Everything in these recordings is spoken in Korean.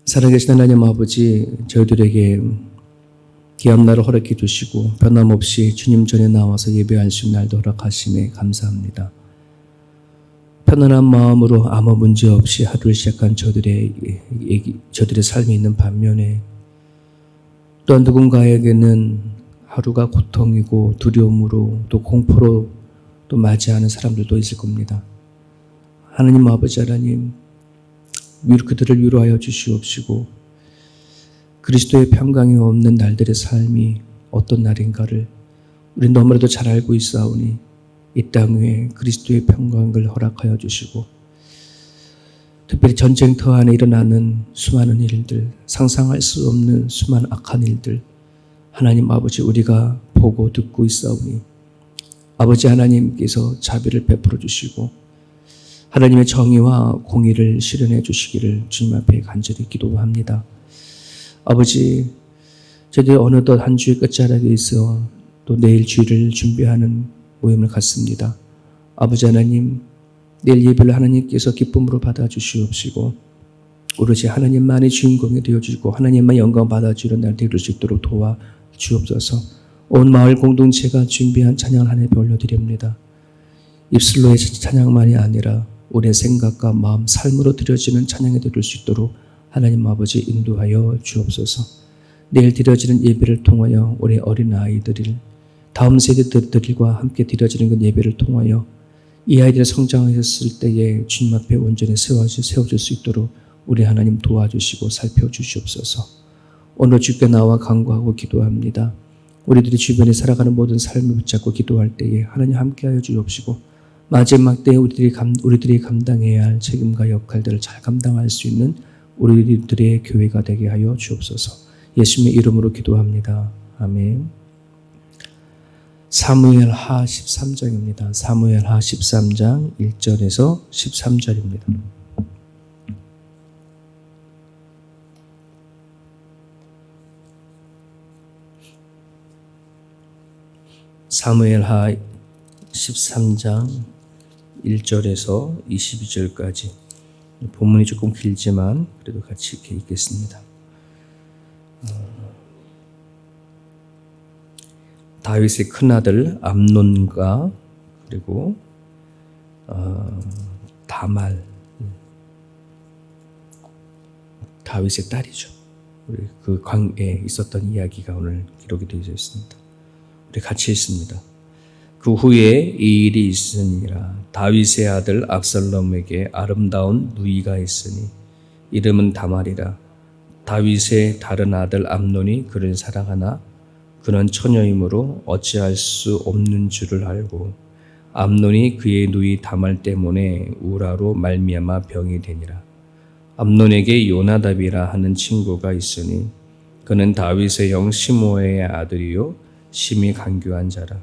살아계신 하나님 아버지, 저희들에게 귀한 날을 허락해 주시고 변함없이 주님 전에 나와서 예배할 수 있는 날도 허락하심에 감사합니다. 편안한 마음으로 아무 문제 없이 하루를 시작한 저들의 삶이 있는 반면에 또한 누군가에게는 하루가 고통이고 두려움으로 또 공포로 또 맞이하는 사람들도 있을 겁니다. 하나님 아버지 하나님, 그들을 위로하여 주시옵시고 그리스도의 평강이 없는 날들의 삶이 어떤 날인가를 우리는 너무나도 잘 알고 있사오니 이 땅 위에 그리스도의 평강을 허락하여 주시고 특별히 전쟁터 안에 일어나는 수많은 일들, 상상할 수 없는 수많은 악한 일들 하나님 아버지 우리가 보고 듣고 있사오니 아버지 하나님께서 자비를 베풀어 주시고 하나님의 정의와 공의를 실현해 주시기를 주님 앞에 간절히 기도합니다. 아버지, 저희들이 어느덧 한 주의 끝자락에 있어 또 내일 주일을 준비하는 모임을 갖습니다. 아버지 하나님, 내일 예배를 하나님께서 기쁨으로 받아주시옵시고 오로지 하나님만의 주인공이 되어주시고 하나님만 영광 받아주는 날 되길 수 있도록 도와주옵소서. 온 마을 공동체가 준비한 찬양을 하나님께 올려드립니다. 입술로의 찬양만이 아니라 우리의 생각과 마음, 삶으로 드려지는 찬양이 될 수 있도록 하나님 아버지 인도하여 주옵소서. 내일 드려지는 예배를 통하여 우리 어린아이들을 다음 세대들과 함께 드려지는 그 예배를 통하여 이 아이들이 성장하셨을 때에 주님 앞에 온전히 세워질 수 있도록 우리 하나님 도와주시고 살펴주시옵소서. 오늘 주께 나와 간구하고 기도합니다. 우리들이 주변에 살아가는 모든 삶을 붙잡고 기도할 때에 하나님 함께하여 주옵시고 마지막 때에 우리들이 감당해야 할 책임과 역할들을 잘 감당할 수 있는 우리들의 교회가 되게 하여 주옵소서. 예수님의 이름으로 기도합니다. 아멘. 사무엘하 13장입니다. 사무엘하 13장 1절에서 13절입니다. 사무엘하 13장 1절에서 22절까지 본문이 조금 길지만 그래도 같이 이렇게 읽겠습니다. 다윗의 큰아들 암논과 그리고 다말, 다윗의 딸이죠. 그 광에 있었던 이야기가 오늘 기록이 되어 있습니다. 우리 같이 읽습니다. 그 후에 이 일이 있으니라. 다윗의 아들 압살롬에게 아름다운 누이가 있으니 이름은 다말이라. 다윗의 다른 아들 암논이 그를 사랑하나 그는 처녀이므로 어찌할 수 없는 줄을 알고 암논이 그의 누이 다말 때문에 우라로 말미암아 병이 되니라. 암논에게 요나답이라 하는 친구가 있으니 그는 다윗의 형 시므아의 아들이요 심히 간교한 자라.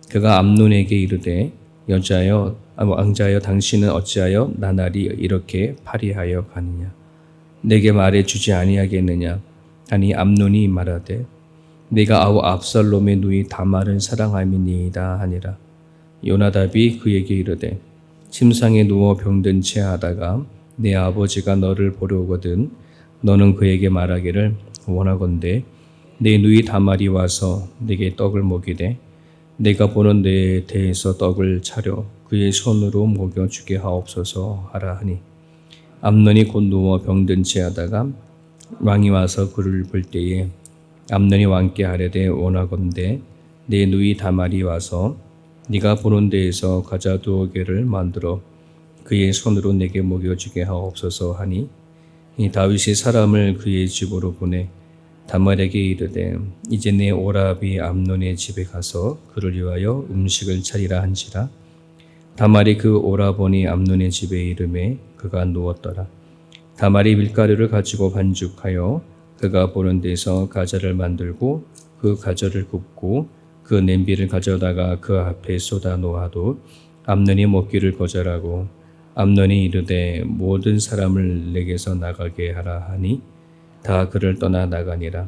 그가 암논에게 이르되 왕자여 당신은 어찌하여 나날이 이렇게 파리하여 가느냐. 내게 말해 주지 아니하겠느냐. 하니 암논이 말하되 내가 압살롬의 누이 다말을 사랑함이니이다 하니라. 요나답이 그에게 이르되 침상에 누워 병든 채 하다가 내 아버지가 너를 보러 오거든 너는 그에게 말하기를 원하건대 내 누이 다말이 와서 내게 떡을 먹이되 내가 보는 데에 대해서 떡을 차려 그의 손으로 먹여주게 하옵소서 하라 하니 암논이 곧 누워 병든 채 하다가 왕이 와서 그를 볼 때에 암논이 왕께 아뢰되 원하건대 내 누이 다말이 와서 네가 보는 데에서 과자 2개를 만들어 그의 손으로 내게 먹여주게 하옵소서 하니 이 다윗이 사람을 그의 집으로 보내 다말에게 이르되 이제 내 오라비 암논의 집에 가서 그를 위하여 음식을 차리라 한지라. 다말이 그 오라버니 암논의 집에 이르매 그가 누웠더라. 다말이 밀가루를 가지고 반죽하여 그가 보는 데서 과자를 만들고 그 과자를 굽고 그 냄비를 가져다가 그 앞에 쏟아 놓아도 암논이 먹기를 거절하고 암논이 이르되 모든 사람을 내게서 나가게 하라 하니 다 그를 떠나 나가니라.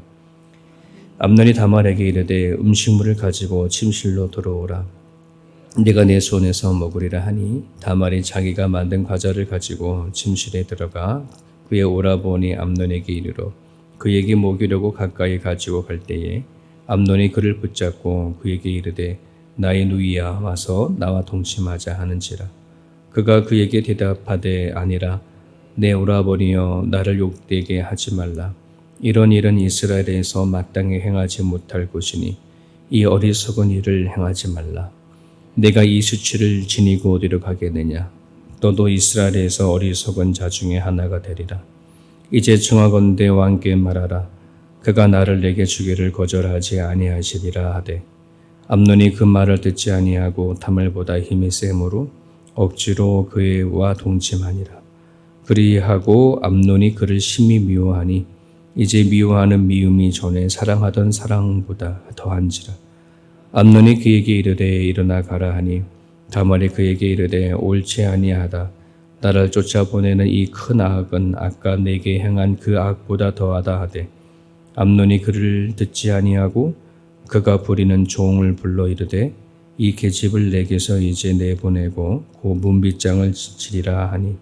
암논이 다말에게 이르되 음식물을 가지고 침실로 들어오라. 네가 내 손에서 먹으리라 하니 다말이 자기가 만든 과자를 가지고 침실에 들어가 그의 오라버니 암논에게 이르러 그에게 먹이려고 가까이 가지고 갈 때에 암논이 그를 붙잡고 그에게 이르되 나의 누이야 와서 나와 동침하자 하는지라. 그가 그에게 대답하되 아니라 내 오라버니여 나를 욕되게 하지 말라. 이런 일은 이스라엘에서 마땅히 행하지 못할 것이니 이 어리석은 일을 행하지 말라. 내가 이 수치를 지니고 어디로 가겠느냐. 너도 이스라엘에서 어리석은 자 중에 하나가 되리라. 이제 청하건대 왕께 말하라. 그가 나를 내게 주기를 거절하지 아니하시리라 하되 암논이 그 말을 듣지 아니하고 다말보다 힘이 세므로 억지로 그와 동침하니라. 그리하고 암논이 그를 심히 미워하니 이제 미워하는 미움이 전에 사랑하던 사랑보다 더한지라. 암논이 그에게 이르되 일어나 가라 하니 다말이 그에게 이르되 옳지 아니하다. 나를 쫓아보내는 이 큰 악은 아까 내게 행한 그 악보다 더하다 하되 암논이 그를 듣지 아니하고 그가 부리는 종을 불러 이르되 이 계집을 내게서 이제 내보내고 그 문빗장을 치리라 하니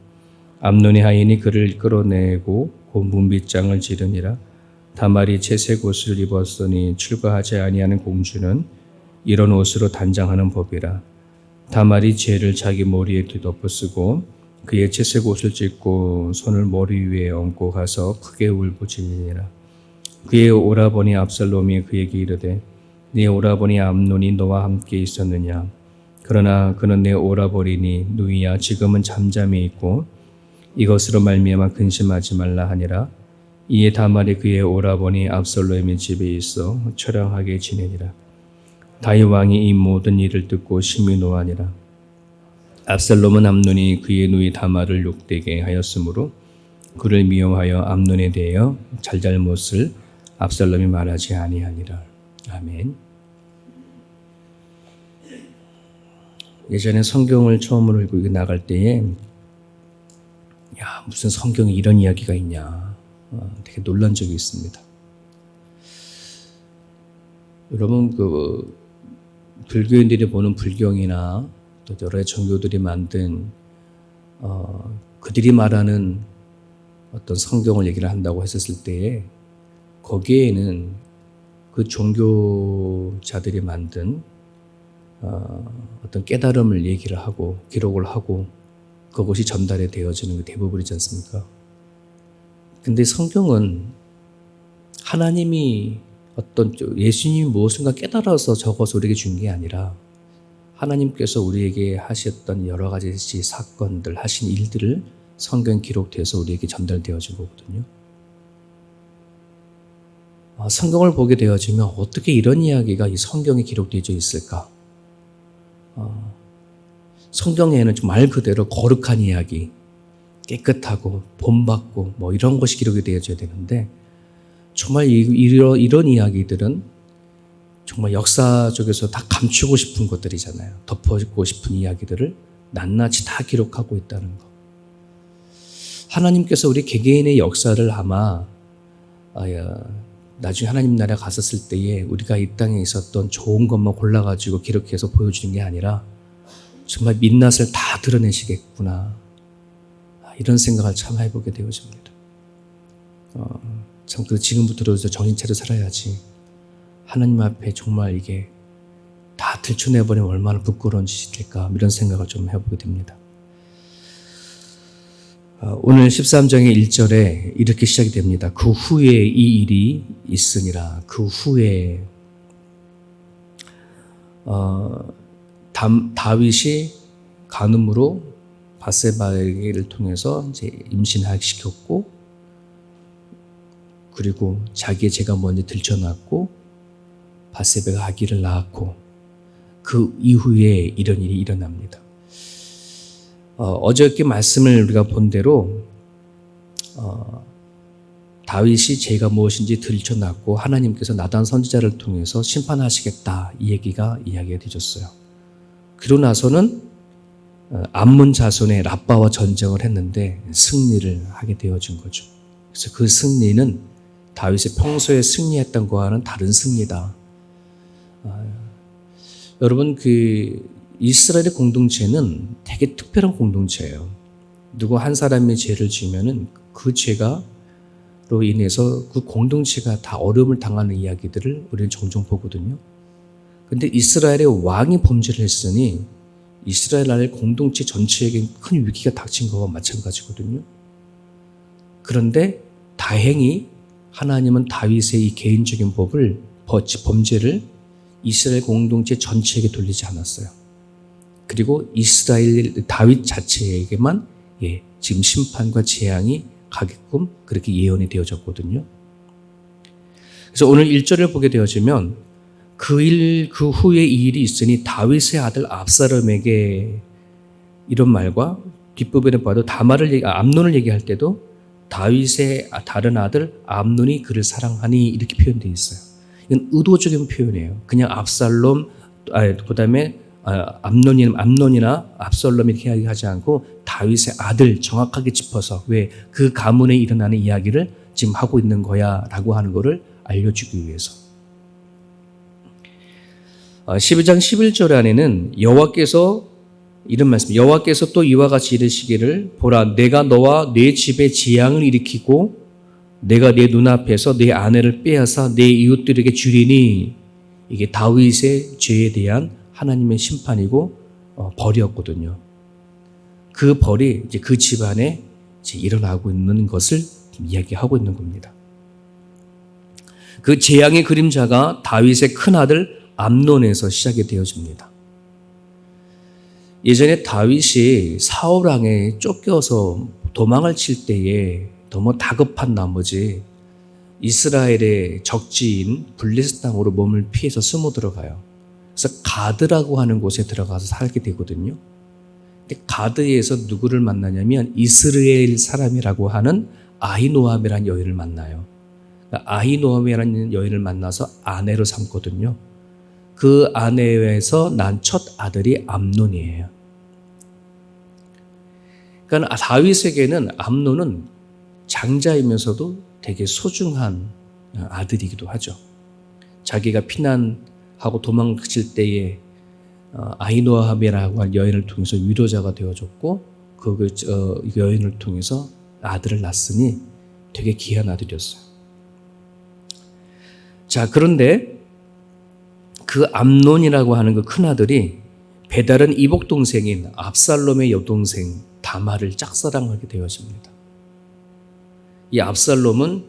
암논이 하인이 그를 끌어내고 그 문빗장을 지르니라. 다말이 채색 옷을 입었으니 출가하지 아니하는 공주는 이런 옷으로 단장하는 법이라. 다말이 죄를 자기 머리에 뒤덮어쓰고 그의 채색 옷을 찢고 손을 머리 위에 얹고 가서 크게 울부짖으니라. 그의 오라버니 압살롬이 그에게 이르되 네 오라버니 암논이 너와 함께 있었느냐. 그러나 그는 내 오라버니니 누이야 지금은 잠잠히 있고 이것으로 말미암아 근심하지 말라 하니라. 이에 다말이 그의 오라버니 압살롬의 집에 있어 처량하게 지내니라. 다윗 왕이 이 모든 일을 듣고 심히 노하니라. 압살롬은 암논이 그의 누이 다말을 욕되게 하였으므로 그를 미워하여 암논에 대하여 잘잘못을 압살롬이 말하지 아니하니라. 아멘. 예전에 성경을 처음으로 읽고 나갈 때에 무슨 성경에 이런 이야기가 있냐 되게 놀란 적이 있습니다. 여러분 불교인들이 보는 불경이나 또 여러 종교들이 만든 그들이 말하는 어떤 성경을 얘기를 한다고 했었을 때에 거기에는 그 종교자들이 만든 어떤 깨달음을 얘기를 하고 기록을 하고 그것이 전달이 되어지는 게 대부분이지 않습니까? 근데 성경은 하나님이 예수님이 무엇인가 깨달아서 적어서 우리에게 준 게 아니라 하나님께서 우리에게 하셨던 여러 가지 사건들, 하신 일들을 성경 기록돼서 우리에게 전달되어진 거거든요. 성경을 보게 되어지면 어떻게 이런 이야기가 이 성경에 기록되어 있을까? 성경에는 말 그대로 거룩한 이야기, 깨끗하고 본받고 이런 것이 기록이 되어져야 되는데 정말 이런 이야기들은 정말 역사적에서 다 감추고 싶은 것들이잖아요. 덮어지고 싶은 이야기들을 낱낱이 다 기록하고 있다는 것. 하나님께서 우리 개개인의 역사를 아마 나중에 하나님 나라에 갔었을 때에 우리가 이 땅에 있었던 좋은 것만 골라가지고 기록해서 보여주는 게 아니라 정말 민낯을 다 드러내시겠구나. 이런 생각을 참 해보게 되어집니다. 참 지금부터라도 정신 차려 살아야지. 하나님 앞에 정말 이게 다 들춰내버리면 얼마나 부끄러운 짓일까 이런 생각을 좀 해보게 됩니다. 오늘 13장의 1절에 이렇게 시작이 됩니다. 그 후에 이 일이 있으니라. 그 후에 다윗이 간음으로 밧세바에게를 통해서 이제 임신시켰고 그리고 자기의 죄가 먼저 들춰났고 밧세바가 아기를 낳았고 그 이후에 이런 일이 일어납니다. 어저께 말씀을 우리가 본 대로 다윗이 죄가 무엇인지 들춰났고 하나님께서 나단 선지자를 통해서 심판하시겠다 이 얘기가 되어졌어요. 그러고 나서는 암몬 자손의 랍바와 전쟁을 했는데 승리를 하게 되어진 거죠. 그래서 그 승리는 다윗이 평소에 승리했던 거와는 다른 승리다. 여러분 이스라엘의 공동체는 되게 특별한 공동체예요. 누구 한 사람이 죄를 지으면은 그 죄가로 인해서 그 공동체가 다 어려움을 당하는 이야기들을 우리는 종종 보거든요. 근데 이스라엘의 왕이 범죄를 했으니 이스라엘 나라의 공동체 전체에게 큰 위기가 닥친 것과 마찬가지거든요. 그런데 다행히 하나님은 다윗의 이 개인적인 범죄를 이스라엘 공동체 전체에게 돌리지 않았어요. 그리고 이스라엘 다윗 자체에게만 지금 심판과 재앙이 가게끔 그렇게 예언이 되어졌거든요. 그래서 오늘 1절을 보게 되어지면 그 후에 이 일이 있으니 다윗의 아들 압살롬에게 이런 말과 뒷부분에 봐도 암논을 얘기할 때도 다윗의 다른 아들 암논이 그를 사랑하니 이렇게 표현되어 있어요. 이건 의도적인 표현이에요. 그냥 압살롬, 그다음에 암논이나 압살롬 이렇게 이야기하지 않고 다윗의 아들 정확하게 짚어서 왜 그 가문에 일어나는 이야기를 지금 하고 있는 거야 라고 하는 것을 알려주기 위해서. 12장 11절 안에는 여호와께서 이런 말씀, 여호와께서 또 이와 같이 이르시기를 보라 내가 너와 네 집에 재앙을 일으키고 내가 네 눈앞에서 네 아내를 빼앗아 네 이웃들에게 주리니 이게 다윗의 죄에 대한 하나님의 심판이고 벌이었거든요. 그 벌이 이제 그 집안에 이제 일어나고 있는 것을 이야기하고 있는 겁니다. 그 재앙의 그림자가 다윗의 큰 아들 암논에서 시작이 되어집니다. 예전에 다윗이 사울 왕에 쫓겨서 도망을 칠 때에 너무 다급한 나머지 이스라엘의 적지인 블레셋 땅으로 몸을 피해서 숨어 들어가요. 그래서 가드라고 하는 곳에 들어가서 살게 되거든요. 근데 가드에서 누구를 만나냐면 이스라엘 사람이라고 하는 아히노암이라는 여인을 만나요. 그러니까 아히노암이라는 여인을 만나서 아내로 삼거든요. 그 아내에서 난 첫 아들이 암논이에요. 그러니까 다윗에게는 암논은 장자이면서도 되게 소중한 아들이기도 하죠. 자기가 피난하고 도망칠 때에 아히노암이라고 한 여인을 통해서 위로자가 되어줬고 그 여인을 통해서 아들을 낳았으니 되게 귀한 아들이었어요. 자, 그런데 그 암논이라고 하는 그 큰아들이 배다른 이복 동생인 압살롬의 여동생 다말을 짝사랑하게 되어집니다. 이 압살롬은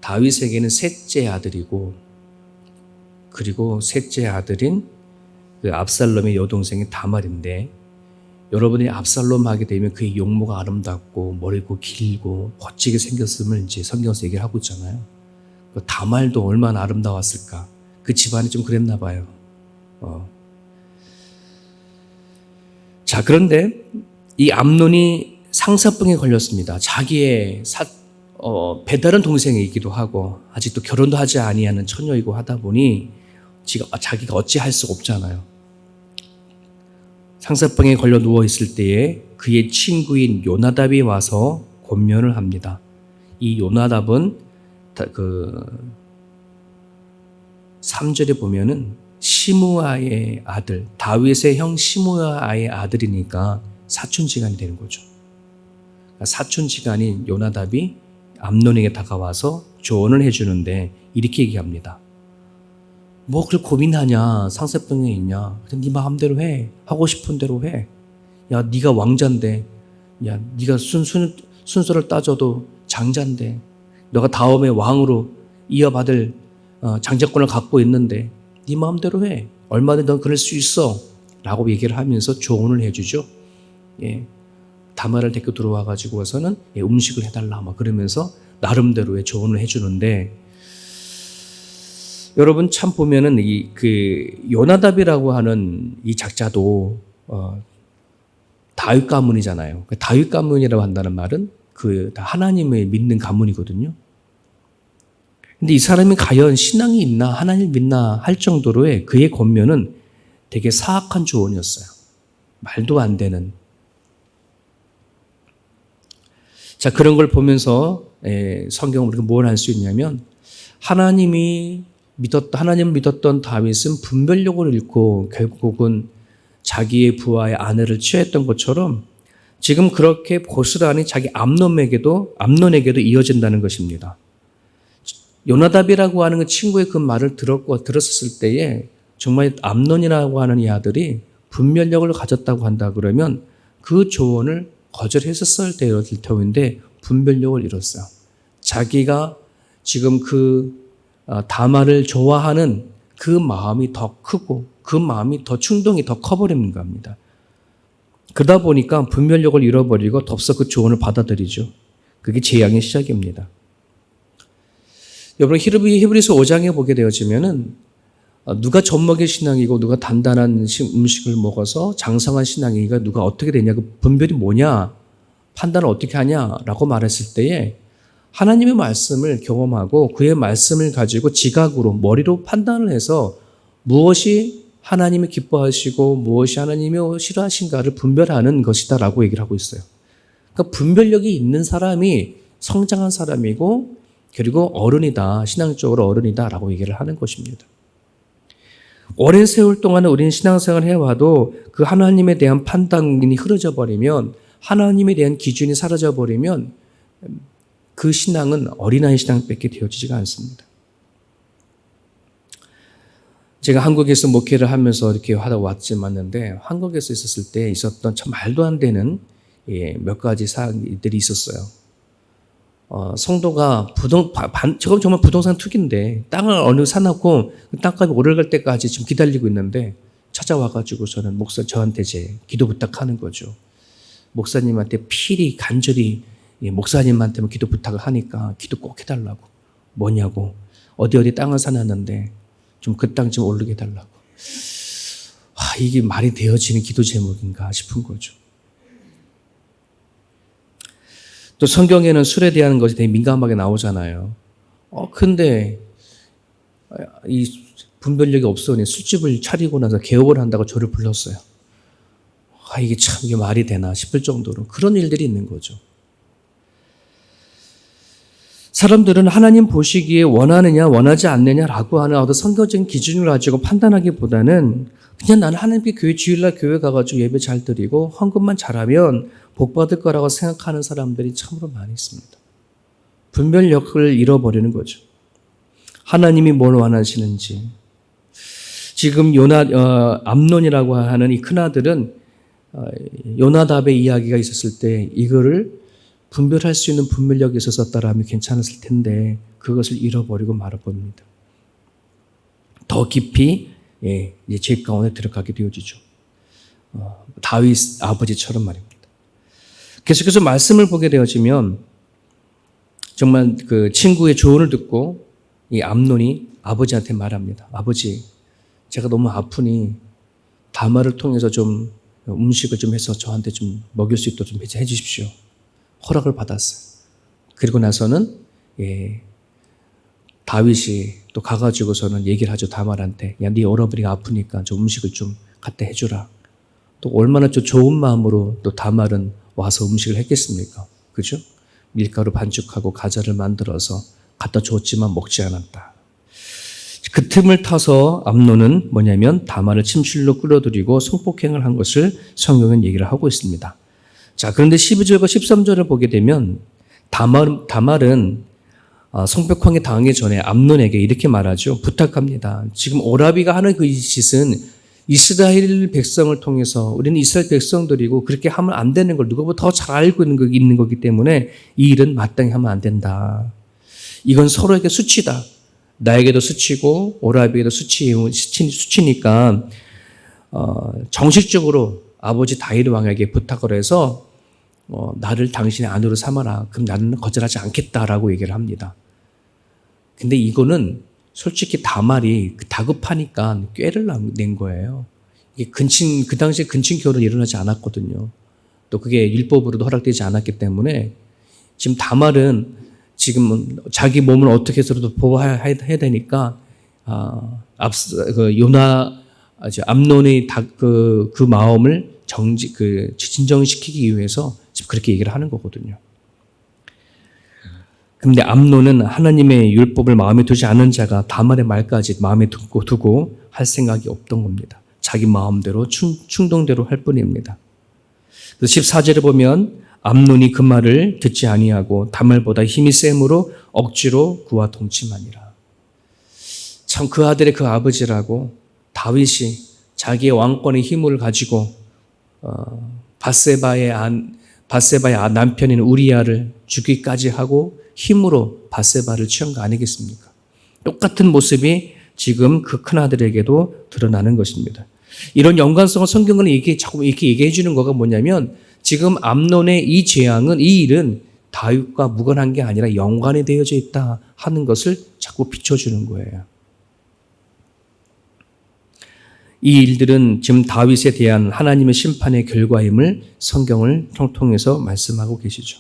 다윗에게는 셋째 아들이고 그리고 셋째 아들인 그 압살롬의 여동생이 다말인데 여러분이 압살롬 하게 되면 그의 용모가 아름답고 머리고 길고 멋지게 생겼음을 이제 성경에서 얘기를 하고 있잖아요. 그 다말도 얼마나 아름다웠을까. 그 집안이 좀 그랬나 봐요. 자, 그런데 이 암논이 상사병에 걸렸습니다. 자기의 배다른 동생이기도 하고 아직도 결혼도 하지 아니하는 처녀이고 하다 보니 자기가 어찌할 수 없잖아요. 상사병에 걸려 누워 있을 때에 그의 친구인 요나답이 와서 권면을 합니다. 이 요나답은 그 3절에 보면은 시므아의 아들, 다윗의 형 시므아의 아들이니까 사촌지간이 되는 거죠. 사촌지간인 요나답이 암논에게 다가와서 조언을 해주는데 이렇게 얘기합니다. 뭐 그걸 고민하냐, 상사병에 있냐, 그냥 네 마음대로 해, 하고 싶은 대로 해. 야, 네가 왕자인데, 야, 네가 순서를 따져도 장자인데, 너가 다음에 왕으로 이어받을 장자권을 갖고 있는데 네 마음대로 해. 얼마든지 넌 그럴 수 있어. 라고 얘기를 하면서 조언을 해주죠. 다말을 데리고 들어와가지고 와서는 음식을 해달라. 막 그러면서 나름대로의 조언을 해주는데 여러분 참 보면은 그 요나답이라고 하는 이 작자도 다윗 가문이잖아요. 다윗 가문이라고 한다는 말은 그 하나님을 믿는 가문이거든요. 근데 이 사람이 과연 신앙이 있나 하나님을 믿나 할 정도로의 그의 권면은 되게 사악한 조언이었어요. 말도 안 되는. 자, 그런 걸 보면서 성경은 우리가 뭘 할 수 있냐면 하나님을 믿었던 다윗은 분별력을 잃고 결국은 자기의 부하의 아내를 취했던 것처럼 지금 그렇게 고스란히 자기 암논에게도 이어진다는 것입니다. 요나답이라고 하는 그 친구의 그 말을 들었을 때에 정말 암논이라고 하는 이 아들이 분별력을 가졌다고 한다 그러면 그 조언을 거절했었을 때였을 터인데 분별력을 잃었어요. 자기가 지금 다말을 좋아하는 그 마음이 더 크고 그 마음이 더 충동이 더 커버리는 겁니다. 그러다 보니까 분별력을 잃어버리고 덥석 그 조언을 받아들이죠. 그게 재앙의 시작입니다. 여러분 히브리서 5장에 보게 되어지면은 누가 젖먹일 신앙이고 누가 단단한 음식을 먹어서 장성한 신앙이가 누가 어떻게 되냐, 그 분별이 뭐냐, 판단을 어떻게 하냐라고 말했을 때에 하나님의 말씀을 경험하고 그의 말씀을 가지고 지각으로 머리로 판단을 해서 무엇이 하나님이 기뻐하시고 무엇이 하나님이 싫어하신가를 분별하는 것이다라고 얘기를 하고 있어요. 그러니까 분별력이 있는 사람이 성장한 사람이고 그리고 어른이다, 신앙적으로 어른이다라고 얘기를 하는 것입니다. 오랜 세월 동안 우리는 신앙생활을 해와도 그 하나님에 대한 판단이 흐려져 버리면, 하나님에 대한 기준이 사라져 버리면 그 신앙은 어린아이 신앙밖에 되어지지가 않습니다. 제가 한국에서 목회를 하면서 이렇게 하다 왔지만인데 한국에서 있었을 때 있었던 참 말도 안 되는 몇 가지 사항들이 있었어요. 성도가 저건 정말 부동산 투기인데 땅을 어느 사놓고 그 땅값이 오르갈 때까지 지금 기다리고 있는데 찾아와가지고 저한테 이제 기도 부탁하는 거죠. 목사님한테 필히 간절히 목사님한테만 기도 부탁을 하니까 기도 꼭 해달라고. 뭐냐고. 어디 땅을 사놨는데 좀 그 땅 좀 오르게 해달라고. 이게 말이 되어지는 기도 제목인가 싶은 거죠. 또 성경에는 술에 대한 것이 되게 민감하게 나오잖아요. 근데 이 분별력이 없으니 술집을 차리고 나서 개업을 한다고 저를 불렀어요. 이게 말이 되나 싶을 정도로 그런 일들이 있는 거죠. 사람들은 하나님 보시기에 원하느냐 원하지 않느냐라고 하는 어떤 성경적인 기준을 가지고 판단하기보다는 그냥 나는 하나님께 주일날 교회 가가지고 예배 잘 드리고 헌금만 잘하면 복 받을 거라고 생각하는 사람들이 참으로 많이 있습니다. 분별력을 잃어버리는 거죠. 하나님이 뭘 원하시는지. 지금 암논이라고 하는 이 큰아들은 요나답의 이야기가 있었을 때 이거를 분별할 수 있는 분별력이 있었다라면 괜찮았을 텐데 그것을 잃어버리고 말아버립니다. 더 깊이 이제 죄 가운데 들어가게 되어지죠. 다윗 아버지처럼 말입니다. 계속해서 말씀을 보게 되어지면 정말 그 친구의 조언을 듣고 이 암논이 아버지한테 말합니다. 아버지, 제가 너무 아프니 다말을 통해서 좀 음식을 좀 해서 저한테 좀 먹일 수 있도록 좀 해주십시오. 허락을 받았어요. 그리고 나서는 다윗이 또 가가지고서는 얘기를 하죠. 다말한테. 야, 네 여러분이 아프니까 좀 음식을 좀 갖다 해주라. 또 얼마나 좀 좋은 마음으로 또 다말은 와서 음식을 했겠습니까? 그죠? 밀가루 반죽하고 과자를 만들어서 갖다 줬지만 먹지 않았다. 그 틈을 타서 암논은 뭐냐면 다말을 침실로 끌어들이고 성폭행을 한 것을 성경은 얘기를 하고 있습니다. 자, 그런데 12절과 13절을 보게 되면 다말은 성폭행에 당하기 전에 암논에게 이렇게 말하죠. 부탁합니다. 지금 오라비가 하는 그 짓은 이스라엘 백성을 통해서 우리는 이스라엘 백성들이고 그렇게 하면 안 되는 걸 누구보다 더 잘 알고 있는 거기 때문에 이 일은 마땅히 하면 안 된다. 이건 서로에게 수치다. 나에게도 수치고 오라비에게도 수치니까 정식적으로 아버지 다윗 왕에게 부탁을 해서 나를 당신의 아내로 삼아라. 그럼 나는 거절하지 않겠다라고 얘기를 합니다. 근데 이거는 솔직히 다말이 다급하니까 꾀를 낸 거예요. 이게 그 당시에 근친 결혼이 일어나지 않았거든요. 또 그게 율법으로도 허락되지 않았기 때문에 지금 다말은 지금 자기 몸을 어떻게 해서라도 보호해야 되니까 암논의 그 마음을 진정시키기 위해서 지금 그렇게 얘기를 하는 거거든요. 근데 암논은 하나님의 율법을 마음에 두지 않은 자가 다말의 말까지 마음에 두고 할 생각이 없던 겁니다. 자기 마음대로 충동대로 할 뿐입니다. 그래서 14절에 보면 암논이 그 말을 듣지 아니하고 다말보다 힘이 셈으로 억지로 그와 동침하니라. 참 그 아들의 그 아버지라고 다윗이 자기의 왕권의 힘을 가지고 바세바의 남편인 우리아를 죽이기까지 하고 힘으로 바세바를 취한 거 아니겠습니까? 똑같은 모습이 지금 그 큰아들에게도 드러나는 것입니다. 이런 연관성을 성경은 자꾸 이렇게 얘기해 주는 거가 뭐냐면 지금 암논의 이 재앙은, 이 일은 다윗과 무관한 게 아니라 연관이 되어져 있다 하는 것을 자꾸 비춰주는 거예요. 이 일들은 지금 다윗에 대한 하나님의 심판의 결과임을 성경을 통해서 말씀하고 계시죠.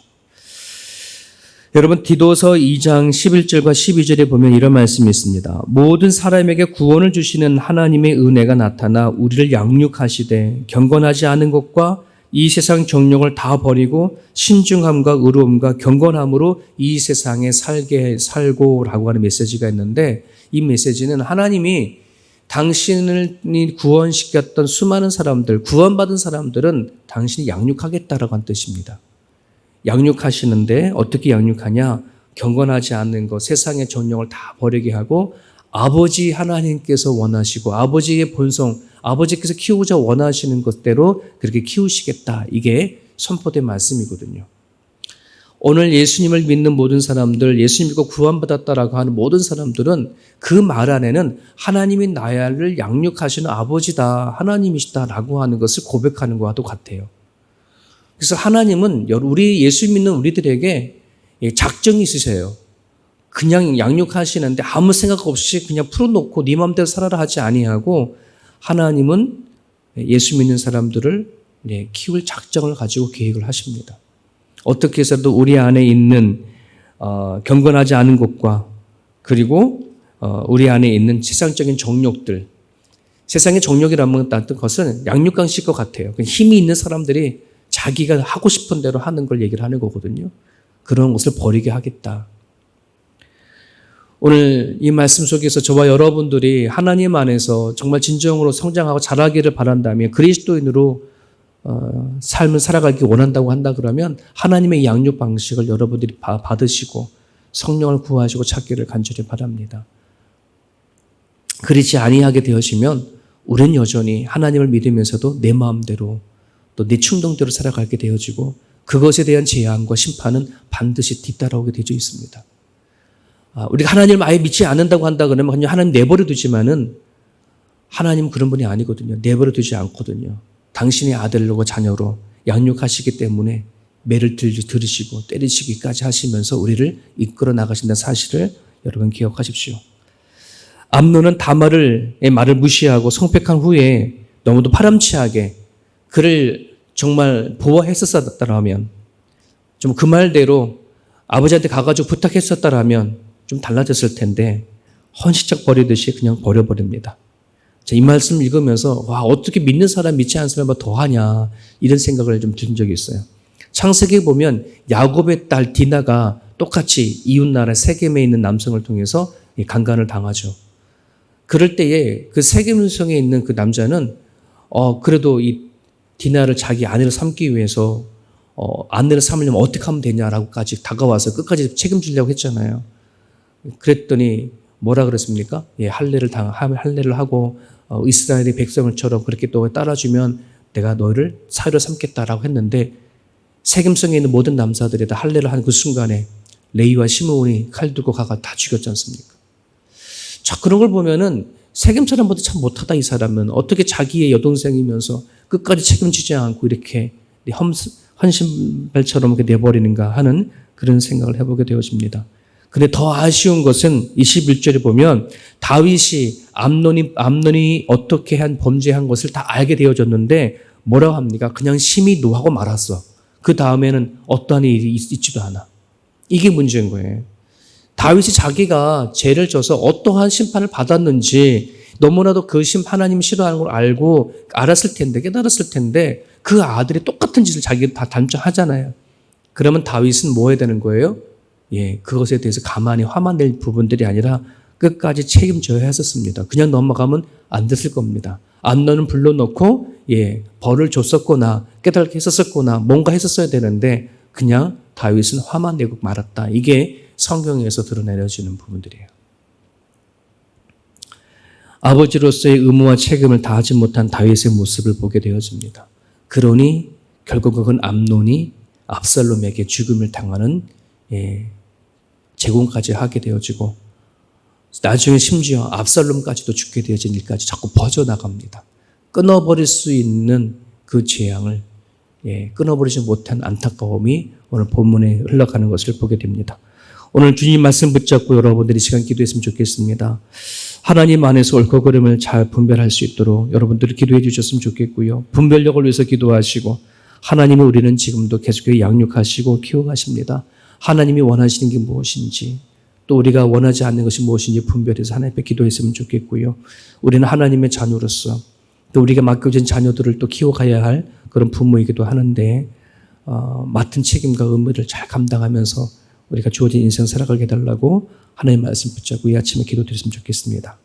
여러분, 디도서 2장 11절과 12절에 보면 이런 말씀이 있습니다. 모든 사람에게 구원을 주시는 하나님의 은혜가 나타나 우리를 양육하시되 경건하지 않은 것과 이 세상 정욕을 다 버리고 신중함과 의로움과 경건함으로 이 세상에 살고라고 하는 메시지가 있는데, 이 메시지는 하나님이 당신을 구원시켰던 수많은 사람들, 구원받은 사람들은 당신이 양육하겠다라고 한 뜻입니다. 양육하시는데 어떻게 양육하냐? 경건하지 않는 것, 세상의 정욕을 다 버리게 하고 아버지 하나님께서 원하시고 아버지의 본성, 아버지께서 키우고자 원하시는 것대로 그렇게 키우시겠다. 이게 선포된 말씀이거든요. 오늘 예수님을 믿는 모든 사람들, 예수님 믿고 구원받았다라고 하는 모든 사람들은 그 말 안에는 하나님이 나를 양육하시는 아버지다, 하나님이시다라고 하는 것을 고백하는 것과도 같아요. 그래서 하나님은 우리 예수 믿는 우리들에게 작정이 있으세요. 그냥 양육하시는데 아무 생각 없이 그냥 풀어놓고 네 마음대로 살아라 하지 아니하고, 하나님은 예수 믿는 사람들을 키울 작정을 가지고 계획을 하십니다. 어떻게 해서도 우리 안에 있는 경건하지 않은 것과 그리고 우리 안에 있는 세상적인 정욕들, 세상의 정욕이라는 것은 양육강식과 같아요. 힘이 있는 사람들이 자기가 하고 싶은 대로 하는 걸 얘기를 하는 거거든요. 그런 것을 버리게 하겠다. 오늘 이 말씀 속에서 저와 여러분들이 하나님 안에서 정말 진정으로 성장하고 자라기를 바란다면, 그리스도인으로 삶을 살아가기 원한다고 한다 그러면 하나님의 양육 방식을 여러분들이 받으시고 성령을 구하시고 찾기를 간절히 바랍니다. 그렇지 아니하게 되어지면 우리는 여전히 하나님을 믿으면서도 내 마음대로 또 내 충동대로 살아가게 되어지고 그것에 대한 재앙과 심판은 반드시 뒤따라오게 되어 있습니다. 우리가 하나님을 아예 믿지 않는다고 한다 그러면 그냥 하나님 내버려 두지만은 하나님은 그런 분이 아니거든요. 내버려 두지 않거든요. 당신의 아들과 자녀로 양육하시기 때문에 매를 들으시고 때리시기까지 하시면서 우리를 이끌어 나가신다는 사실을 여러분 기억하십시오. 암논은 다말의 말을 무시하고 성폭한 후에 너무도 파렴치하게 그를 정말 보호했었다라면, 좀 그 말대로 아버지한테 가가지고 부탁했었다라면 좀 달라졌을 텐데 헌시적 버리듯이 그냥 버려버립니다. 이 말씀 읽으면서 와, 어떻게 믿는 사람 믿지 않는 사람보다 더하냐 이런 생각을 좀 든 적이 있어요. 창세기에 보면 야곱의 딸 디나가 똑같이 이웃나라 세겜에 있는 남성을 통해서 강간을 당하죠. 그럴 때에 그 세겜성에 있는 그 남자는 그래도 이 디나를 자기 아내를 삼기 위해서 아내를 삼으려면 어떻게 하면 되냐라고까지 다가와서 끝까지 책임지려고 했잖아요. 그랬더니 뭐라 그랬습니까? 할례를 하고 이스라엘의 백성들처럼 그렇게 또 따라주면 내가 너를 사위로 삼겠다라고 했는데, 세겜성에 있는 모든 남자들이 다 할례를 한 그 순간에 레위와 시므온이 칼 들고 가가 다 죽였지 않습니까? 자, 그런 걸 보면은 세겜 사람보다 참 못하다. 이 사람은 어떻게 자기의 여동생이면서 끝까지 책임지지 않고 이렇게 헌신발처럼 이렇게 내버리는가 하는 그런 생각을 해보게 되어집니다. 근데 더 아쉬운 것은 21절에 보면 다윗이 암논이 어떻게 범죄한 것을 다 알게 되어졌는데 뭐라고 합니까? 그냥 심히 노하고 말았어. 그 다음에는 어떠한 일이 있지도 않아. 이게 문제인 거예요. 다윗이 자기가 죄를 져서 어떠한 심판을 받았는지 너무나도 그 하나님 싫어하는 걸 알고 알았을 텐데, 깨달았을 텐데 그 아들이 똑같은 짓을 자기가 다 단정하잖아요. 그러면 다윗은 뭐 해야 되는 거예요? 그것에 대해서 가만히 화만 낼 부분들이 아니라 끝까지 책임져야 했었습니다. 그냥 넘어가면 안 됐을 겁니다. 암논은 불러놓고 벌을 줬었거나 깨닫게 했었거나 뭔가 했었어야 되는데 그냥 다윗은 화만 내고 말았다. 이게 성경에서 드러내려지는 부분들이에요. 아버지로서의 의무와 책임을 다하지 못한 다윗의 모습을 보게 되어집니다. 그러니 결국은 암논이 압살롬에게 죽음을 당하는 제공까지 하게 되어지고 나중에 심지어 압살롬까지도 죽게 되어진 일까지 자꾸 퍼져나갑니다. 끊어버릴 수 있는 그 재앙을 끊어버리지 못한 안타까움이 오늘 본문에 흘러가는 것을 보게 됩니다. 오늘 주님 말씀 붙잡고 여러분들이 시간 기도했으면 좋겠습니다. 하나님 안에서 옳고 그름을 잘 분별할 수 있도록 여러분들이 기도해 주셨으면 좋겠고요. 분별력을 위해서 기도하시고 하나님은 우리는 지금도 계속해서 양육하시고 키워가십니다. 하나님이 원하시는 게 무엇인지 또 우리가 원하지 않는 것이 무엇인지 분별해서 하나님 앞에 기도했으면 좋겠고요. 우리는 하나님의 자녀로서 또 우리가 맡겨진 자녀들을 또 키워가야 할 그런 부모이기도 하는데 맡은 책임과 의무를 잘 감당하면서 우리가 주어진 인생 살아가게 해달라고 하나님 말씀 붙잡고 이 아침에 기도드렸으면 좋겠습니다.